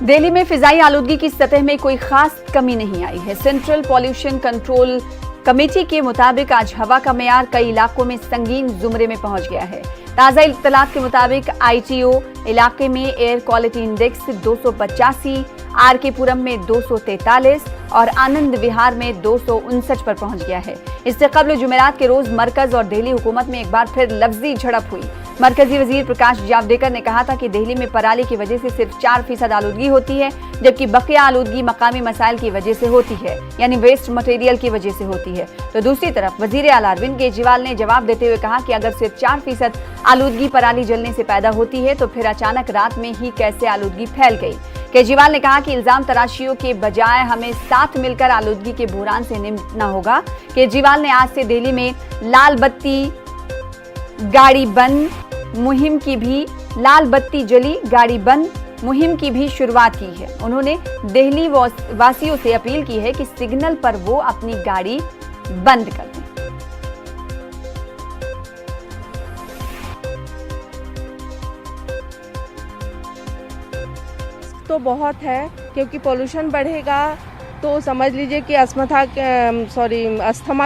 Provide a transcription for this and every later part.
दिल्ली में फिजाई आलूदगी की सतह में कोई खास कमी नहीं आई है। सेंट्रल पॉल्यूशन कंट्रोल कमेटी के मुताबिक आज हवा का मेयार कई इलाकों में संगीन जुमरे में पहुंच गया है। ताजा इत्तलात के मुताबिक आईटीओ इलाके में एयर क्वालिटी इंडेक्स 285, आरके पुरम में 243 और आनंद विहार में 259 पर पहुंच गया है। इससे कबल जुमेरात के रोज मरकज और दिल्ली हुकूमत में एक बार फिर लफ्जी झड़प हुई। मरकजी वजीर प्रकाश जावड़ेकर ने कहा था कि दिल्ली में पराली की वजह से सिर्फ 4% आलूदगी होती है, जबकि बकिया आलूदगी मकामी मसाइल की वजह से होती है, यानी वेस्ट मटेरियल की वजह से होती है। तो दूसरी तरफ वजीर आला अरविंद केजरीवाल ने जवाब देते हुए कहा कि अगर सिर्फ 4% आलूदगी पराली जलने से पैदा होती है तो फिर अचानक रात में ही कैसे आलूदगी फैल गई। केजरीवाल ने कहा कि इल्जाम तराशियों के बजाय हमें साथ मिलकर आलूदगी के बुहरान से निपटना होगा। केजरीवाल ने आज से दिल्ली में लाल बत्ती गाड़ी बंद मुहिम की भी लाल बत्ती जली गाड़ी बंद मुहिम की भी शुरुआत की है। उन्होंने दिल्ली वासियों से अपील की है कि सिग्नल पर वो अपनी गाड़ी बंद कर दें। तो बहुत है, क्योंकि पोल्यूशन बढ़ेगा तो समझ लीजिए कि अस्थमा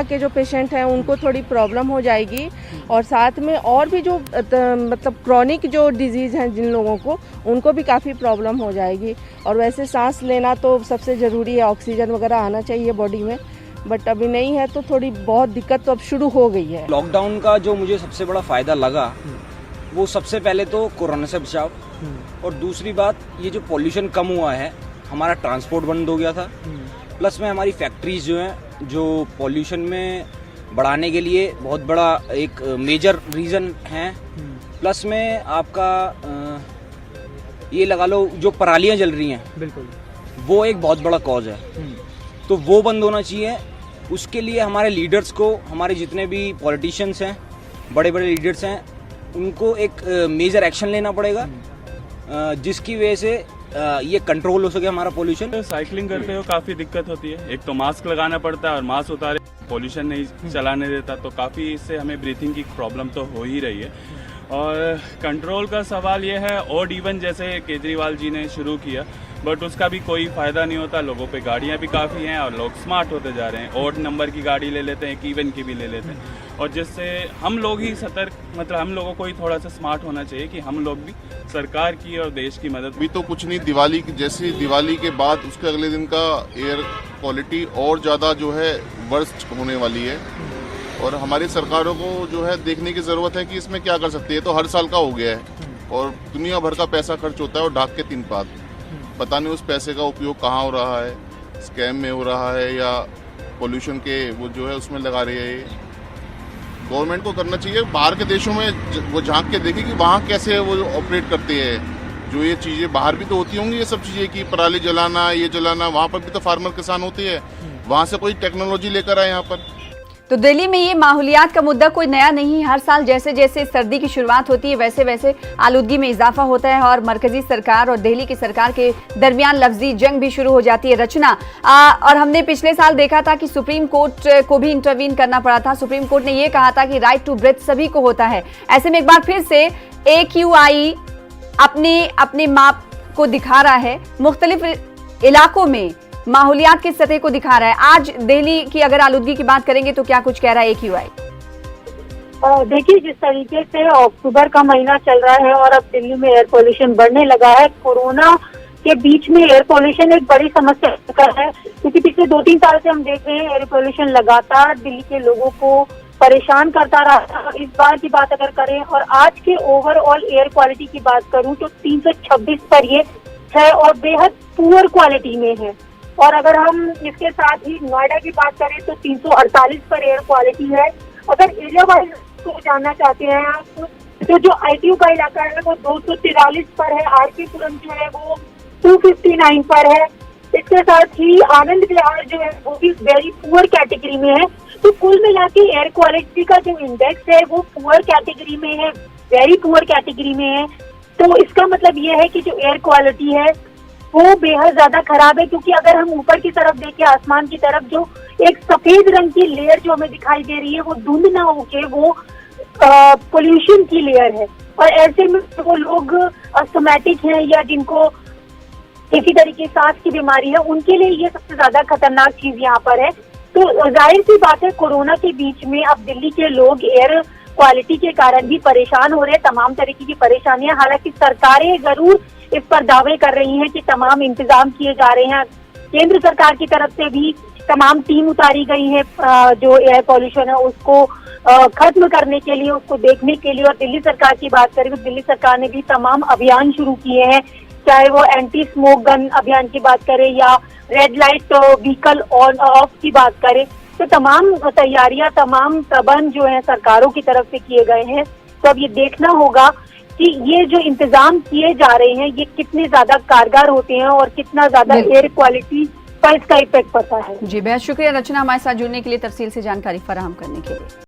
के जो पेशेंट हैं उनको थोड़ी प्रॉब्लम हो जाएगी, और साथ में और भी जो मतलब क्रॉनिक जो डिजीज़ हैं जिन लोगों को, उनको भी काफ़ी प्रॉब्लम हो जाएगी। और वैसे सांस लेना तो सबसे ज़रूरी है, ऑक्सीजन वगैरह आना चाहिए बॉडी में, बट अभी नहीं है तो थोड़ी बहुत दिक्कत तो अब शुरू हो गई है। लॉकडाउन का जो मुझे सबसे बड़ा फ़ायदा लगा वो सबसे पहले तो कोरोना से बचाव, और दूसरी बात ये जो पॉल्यूशन कम हुआ है, हमारा ट्रांसपोर्ट बंद हो गया था, प्लस में हमारी फैक्ट्रीज जो हैं जो पॉल्यूशन में बढ़ाने के लिए बहुत बड़ा एक मेजर रीज़न है, प्लस में आपका ये लगा लो जो परालियाँ जल रही हैं, बिल्कुल वो एक बहुत बड़ा कॉज है, तो वो बंद होना चाहिए। उसके लिए हमारे लीडर्स को, हमारे जितने भी पॉलिटिशियंस हैं, बड़े बड़े लीडर्स हैं, उनको एक मेजर एक्शन लेना पड़ेगा जिसकी वजह से ये कंट्रोल हो सके हमारा पॉल्यूशन। साइकिलिंग करते हो काफ़ी दिक्कत होती है, एक तो मास्क लगाना पड़ता है और मास्क उतारे पॉल्यूशन नहीं चलाने देता, तो काफ़ी इससे हमें ब्रीथिंग की प्रॉब्लम तो हो ही रही है। और कंट्रोल का सवाल ये है, ऑड इवन जैसे केजरीवाल जी ने शुरू किया, बट उसका भी कोई फ़ायदा नहीं होता। लोगों पे गाड़ियाँ भी काफ़ी हैं और लोग स्मार्ट होते जा रहे हैं, ऑड नंबर की गाड़ी ले लेते हैं, एक इवन की भी ले लेते हैं, और जिससे हम लोग ही सतर्क, मतलब हम लोगों को ही थोड़ा सा स्मार्ट होना चाहिए कि हम लोग भी सरकार की और देश की मदद। भी तो कुछ नहीं, दिवाली जैसी दिवाली के बाद उसके अगले दिन का एयर क्वालिटी और ज़्यादा जो है वर्स्ट होने वाली है, और हमारी सरकारों को जो है देखने की ज़रूरत है कि इसमें क्या कर सकती है। तो हर साल का हो गया है और दुनिया भर का पैसा खर्च होता है और ढाक के 3 पात, पता नहीं उस पैसे का उपयोग कहाँ हो रहा है, स्कैम में हो रहा है या पोल्यूशन के वो जो है उसमें लगा रही है। गवर्नमेंट को करना चाहिए बाहर के देशों में वो झांक के देखे कि वहाँ कैसे वो ऑपरेट करते हैं। जो ये चीज़ें बाहर भी तो होती होंगी, ये सब चीज़ें कि पराली जलाना, ये जलाना, वहाँ पर भी तो फार्मर किसान होते हैं, वहाँ से कोई टेक्नोलॉजी लेकर आए यहाँ पर। तो दिल्ली में ये माहौलियात का मुद्दा कोई नया नहीं। हर साल जैसे जैसे सर्दी की शुरुआत होती है वैसे वैसे आलूदगी में इजाफा होता है और मरकजी सरकार और दिल्ली की सरकार के दरमियान लफ्जी जंग भी शुरू हो जाती है रचना। और हमने पिछले साल देखा था कि सुप्रीम कोर्ट को भी इंटरवीन करना पड़ा था। सुप्रीम कोर्ट ने ये कहा था कि राइट टू ब्रेथ सभी को होता है। ऐसे में एक बार फिर से AQI अपने माप को दिखा रहा है, मुख्तलिफ इलाकों में माहौलियात की सतह को दिखा रहा है। आज दिल्ली की अगर आलूदगी की बात करेंगे तो क्या कुछ कह रहा है AQI? देखिए, जिस तरीके से अक्टूबर का महीना चल रहा है और अब दिल्ली में एयर पोल्यूशन बढ़ने लगा है, कोरोना के बीच में एयर पोल्यूशन एक बड़ी समस्या है, क्योंकि पिछले 2-3 साल से हम देख रहे हैं एयर पोल्यूशन लगातार दिल्ली के लोगों को परेशान करता रहा। इस बार की बात अगर करें और आज के ओवरऑल एयर क्वालिटी की बात करूं तो 326 पर ये है और बेहद पुअर क्वालिटी में है। और अगर हम इसके साथ ही नोएडा की बात करें तो 348 पर एयर क्वालिटी है। अगर एरिया वाइज को जानना चाहते हैं आप तो जो ITO का इलाका है वो 243 पर है, आरके पुरम जो है वो 259 पर है। इसके साथ ही आनंद विहार जो है वो भी वेरी पुअर कैटेगरी में है। तो कुल मिला के एयर क्वालिटी का जो इंडेक्स है वो पुअर कैटेगरी में है, वेरी पुअर कैटेगरी में है। तो इसका मतलब ये है कि जो एयर क्वालिटी है वो बेहद ज्यादा खराब है, क्योंकि अगर हम ऊपर की तरफ देखें, आसमान की तरफ, जो एक सफेद रंग की लेयर जो हमें दिखाई दे रही है वो धुंध ना होके वो पोल्यूशन की लेयर है। और ऐसे में वो लोग अस्थमैटिक हैं या जिनको इसी तरीके सांस की बीमारी है, उनके लिए ये सबसे ज्यादा खतरनाक चीज यहाँ पर है। तो जाहिर सी बात है, कोरोना के बीच में अब दिल्ली के लोग एयर क्वालिटी के कारण भी परेशान हो रहे हैं, तमाम तरीके की परेशानियां। हालांकि सरकारें जरूर इस पर दावे कर रही हैं कि तमाम इंतजाम किए जा रहे हैं। केंद्र सरकार की तरफ से भी तमाम टीम उतारी गई है जो एयर पॉल्यूशन है उसको खत्म करने के लिए, उसको देखने के लिए। और दिल्ली सरकार की बात करें तो दिल्ली सरकार ने भी तमाम अभियान शुरू किए हैं, चाहे वो एंटी स्मोक गन अभियान की बात करें या red light vehicle on off की बात करें। तो तमाम तैयारियां, तमाम प्रबंध जो है सरकारों की तरफ से किए गए हैं। तो अब ये देखना होगा कि ये जो इंतजाम किए जा रहे हैं ये कितने ज्यादा कारगर होते हैं और कितना ज्यादा एयर क्वालिटी पर इसका इफेक्ट पड़ता है। जी, बेहद शुक्रिया रचना हमारे साथ जुड़ने के लिए, तफसील से जानकारी फराहम करने के लिए।